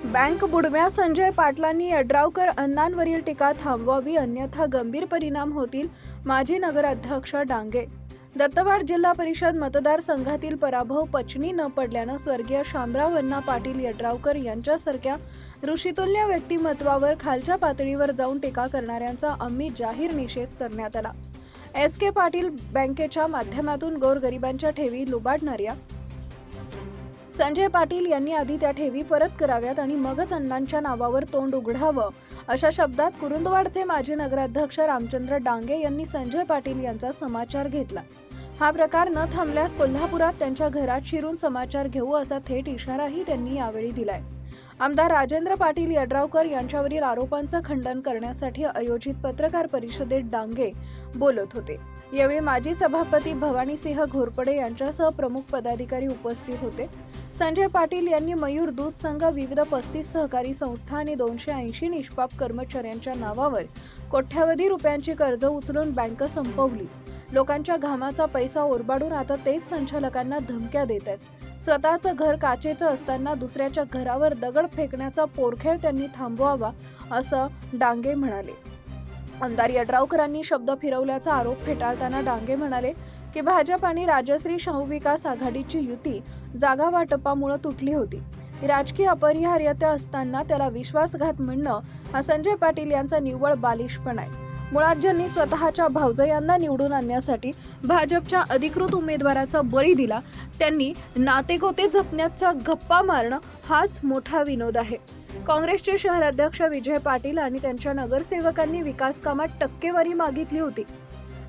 Bank बुडव्या Sanjay पाटलांनी यड्रावकर अण्णांवरील टीका थांबवावी अन्यथा गंभीर परिणाम होतील. माजी नगराध्यक्ष डांगे. दत्तवाड जिल्हा परिषद मतदारसंघातील पराभव पचनी न पडल्यानं स्वर्गीय शामराव अण्णा पाटील यड्रावकर यांच्यासारख्या ऋषितुल्य व्यक्तिमत्वावर खालच्या पातळीवर जाऊन टीका करणाऱ्यांचा आम्ही जाहीर निषेध करण्यात आला. एस.के. पाटील बँकेच्या माध्यमातून गोरगरिबांच्या ठेवी लुबाडणाऱ्या संजय पाटील यांनी आधी त्या ठेवी परत कराव्यात आणि मगच अण्णांच्या नावावर तोंड उघडावं, अशा शब्दात कुरुंदवाडचे माजी नगराध्यक्ष रामचंद्र डांगे यांनी संजय पाटील यांचा समाचार घेतला. हा प्रकार न थांबल्यास कोल्हापुरात त्यांच्या घरात शिरून समाचार घेऊ असा थेट इशाराही त्यांनी यावेळी दिलाय. आमदार राजेंद्र पाटील यड्रावकर यांच्यावरील आरोपांचं खंडन करण्यासाठी आयोजित पत्रकार परिषदेत डांगे बोलत होते. यावेळी माजी सभापती भवानीसिंह घोरपडे यांच्यासह प्रमुख पदाधिकारी उपस्थित होते. संजय पाटील यांनी मयूर दूध संघ, विविध 35 सहकारी संस्था आणि 280 निष्पाप कर्मचाऱ्यांच्या नावावर कोट्यावधी रुपयांची कर्ज उचलून बँक संपवली. लोकांच्या घामाचा पैसा ओरबाडून आता तेच संचालकांना धमक्या देत आहेत. स्वतःचं घर काचेचं असताना दुसऱ्याच्या घरावर दगड फेकण्याचा पोरखेळ त्यांनी थांबवावा, असं डांगे म्हणाले. आमदार यड्रावकरांनी शब्द फिरवल्याचा आरोप फेटाळताना डांगे म्हणाले की भाजप आणि राजश्री शाहू विकास आघाडीची युती जागा वाटपामुळे तुटली होती. राजकीय अपरिहार्यता असताना त्याला विश्वासघात म्हणणं हा संजय पाटील यांचा निव्वळ बालिशपणा आहे. मुळात ज्यांनी स्वतःच्या भावजयांना निवडून आणण्यासाठी भाजपच्या अधिकृत उमेदवाराचा बळी दिला, त्यांनी नातेगोते जपण्याचा गप्पा मारणं हाच मोठा विनोद आहे. काँग्रेसचे शहराध्यक्ष विजय पाटील आणि त्यांच्या नगरसेवकांनी विकास कामात टक्केवारी मागितली होती,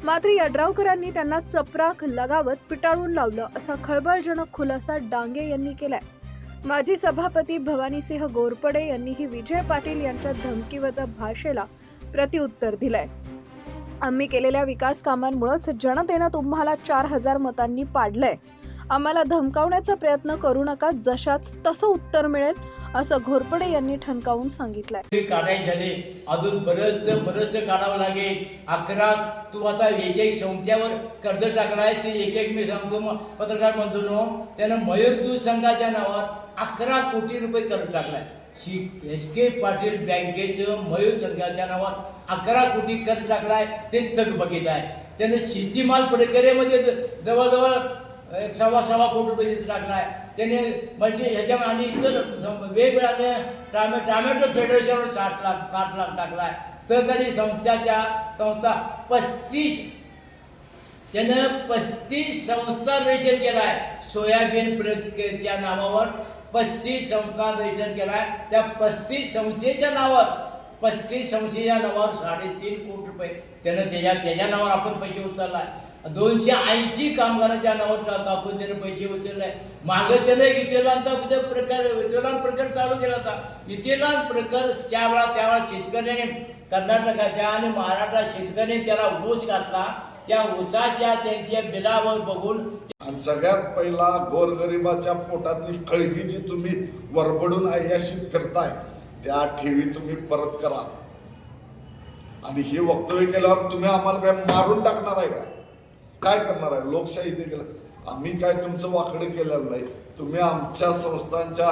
मात्र यड्रावकरांनी त्यांना चपराक लगावत पिटाळून लावलं, असा खळबळजनक खुलासा डांगे यांनी केलाय. माजी सभापती भवानीसिंह घोरपडे यांनीही विजय पाटील यांच्या धमकीवजा भाषेला प्रत्युत्तर दिलंय. आम्ही केलेल्या विकास कामांमुळेच जनतेनं तुम्हाला 4000 मतांनी पाडलंय. आम्हाला धमकावण्याचा प्रयत्न करू नका, जशाच तसं उत्तर मिळेल, असं घोरपडे यांनी ठणकावून सांगितलंय. काढायचे झाले, अजून बरंच काढावं लागेल. 11 तू आता एक संस्थेवर कर्ज टाकलाय, ते एक मी सांगतो. मग पत्रकार बंधूंनो, त्यानं मयूर दूध संघाच्या नावावर 11 कोटी रुपये कर्ज टाकलाय. एस.के. पाटील बँकेचं मयूर संघाच्या नावावर 11 कोटी कर्ज टाकलाय, ते थकबकीत आहे. त्यानं शेतीमाल प्रक्रियेमध्ये जवळजवळ 1.25 कोटी रुपये टाकलाय. त्याने म्हणजे ह्याच्या आणि इतर वेगवेगळ्या टोमॅटो फेडरेशनवर 60 लाख टाकलाय. सहकारी संस्था 35 त्यानं 35 संस्था रजिस्टर केलाय. सोयाबीन प्रक्रियेच्या नावावर 35 संस्था रजिस्टर केलाय. त्या 35 संस्थेच्या नावावर 3.5 कोटी रुपये त्यानं त्याच्या नावावर आपण पैसे उचललाय. 280 कामगारांच्या नावावर टाकून त्याने पैसे उचलले. मागं त्याला विद्युलान प्रकार चालू केला होता. विद्युलान प्रकार त्यावेळा शेतकऱ्याने कर्नाटकाच्या आणि महाराष्ट्र शेतकऱ्याने त्याला ऊस घातला. त्या ऊसाच्या त्यांच्या बिलावर बघून आणि सगळ्यात पहिला गोरगरिबाच्या पोटातली खळगी जी तुम्ही वरबडून अय्याशीत करताय, त्या ठेवी तुम्ही परत करा. आणि हे वक्तव्य केल्यावर तुम्ही आम्हाला काय मारून टाकणार आहे का? काय करणार आहे? लोकशाही ते केलं. आम्ही काय तुमचं वाकडं केलेलं नाही. तुम्ही आमच्या संस्थांच्या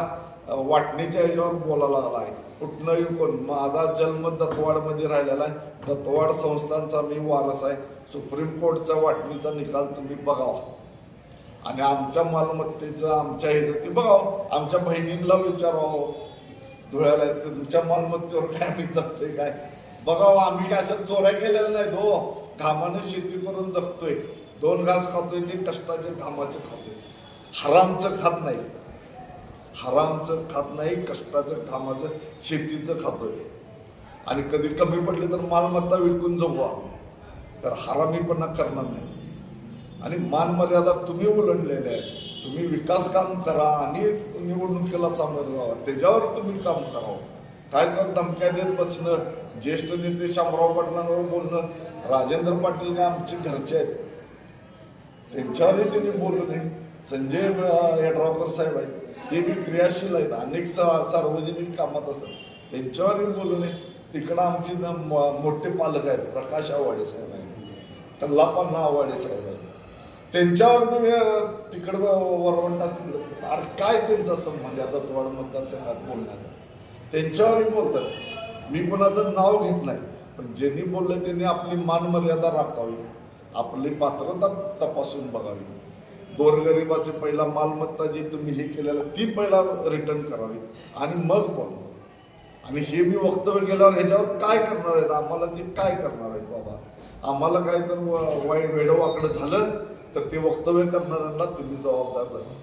वाटणीच्या ह्याच्यावर बोलायला लागलाय. कुठनंही कोण. माझा जन्म दत्तवाडमध्ये राहिलेला आहे. दत्तवाड संस्थांचा मी वारस आहे. सुप्रीम कोर्टचा वाटणीचा निकाल तुम्ही बघावा आणि आमच्या मालमत्तेचं आमच्या ह्याचं ते बघावं. आमच्या बहिणींना विचारावं, धुळ्याला तुमच्या मालमत्तेवर काय आम्ही जगतोय काय बघावं. आम्ही काय असं चोऱ्या केलेल्या नाहीत हो. घामाने शेती करून जगतोय. 2 घास खातोय, ते कष्टाचे घामाचे खातोय. हरामचं खात नाही. हरामचं खात नाही, कष्टाचं घामाचं शेतीचं खातोय. आणि कधी कमी पडले तर मालमत्ता विकून जगू आम्ही. तर हरामीपणा करणार नाही. आणि मान मर्यादा तुम्ही उल्लंघलेल्या आहे. तुम्ही विकास काम करा आणि निवडणुकीला सामोरं जावा, त्याच्यावर तुम्ही काम करावं. काय तर धमक्या देत बसणं, ज्येष्ठ नेते शामराव पाटलांवर बोलणं. राजेंद्र पाटील काय आमचे घरचे आहेत, त्यांच्यावरही त्यांनी बोलू नये. संजय यड्रावकर साहेब आहेत, ते बी क्रियाशील आहेत, अनेक सार्वजनिक कामात असतात, त्यांच्यावरही बोलू नये. तिकडं आमचे मोठे पालक आहेत, प्रकाश आवाडे साहेब आहेत, कल्लापन्ना आवाडे साहेब आहेत. त्यांच्यावर मी तिकडं वरवंटा तिकडं, अरे काय त्यांचा संबंध आता दत्तवाड मतदारसंघात बोलण्याचा? त्यांच्यावरही बोलतात. मी कोणाचं नाव घेत नाही, पण ज्यांनी बोललं त्यांनी आपली मान मर्यादा राखावी, आपली पात्रता तपासून बघावी. गोरगरिबाचे पहिला मालमत्ता जी तुम्ही हे केलेलं ती पहिला रिटर्न करावी आणि मग बोला. आणि हे मी वक्तव्य केल्यावर ह्याच्यावर काय करणार आहेत आम्हाला, ते काय करणार आहेत बाबा? आम्हाला काय तर वाईट वेडवाकडं झालं तर ते वक्तव्य करणाऱ्यांना तुम्ही जबाबदार धरा.